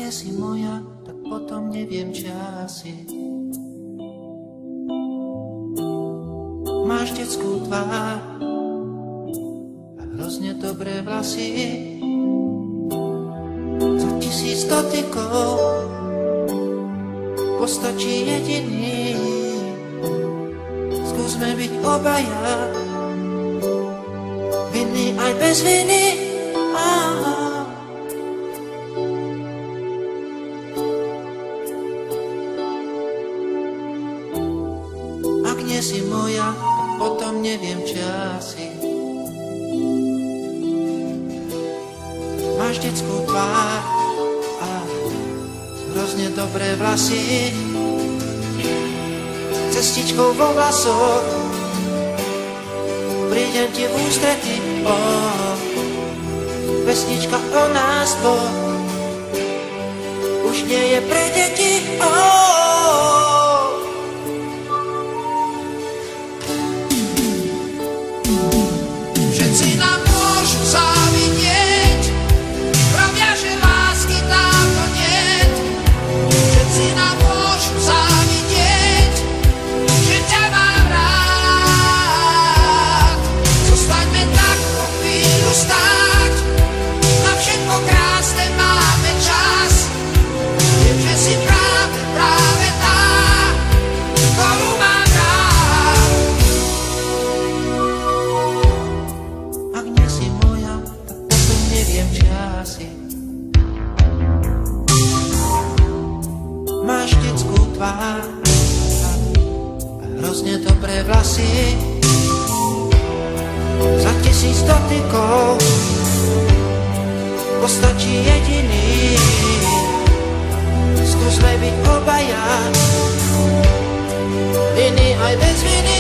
nie si moja, tak potom neviem, čo asi. Máš detskú tvár a hrozne dobré vlasy. Za 1000 dotykov postačí jediný. Skúsme byť obaja, vinný aj bez viny. Ak nie si moja, potom neviem, čo asi. Máš detskú tvár a hrozne dobré vlasy. Cestičkou vo vlasoch prídem ti v ústrety. Pesnička o nás dvoch už nie je pre deti. Všetci nám môžu závidieť, pravia, že lásky dávno niet. Všetci nám môžu závidieť, že ťa mám rád. Zostaňme tak po chvíľu stáť, na všetko krásne máme čas. Viem, že si práve tá, ktorú mám rád. Ak nie si moja, tak potom neviem, čo asi. Máš detskú tvár a hrozne dobré vlasy. Za 1000 dotykov postačí jediný. Skúsme byť obaja, vinný aj bez viny.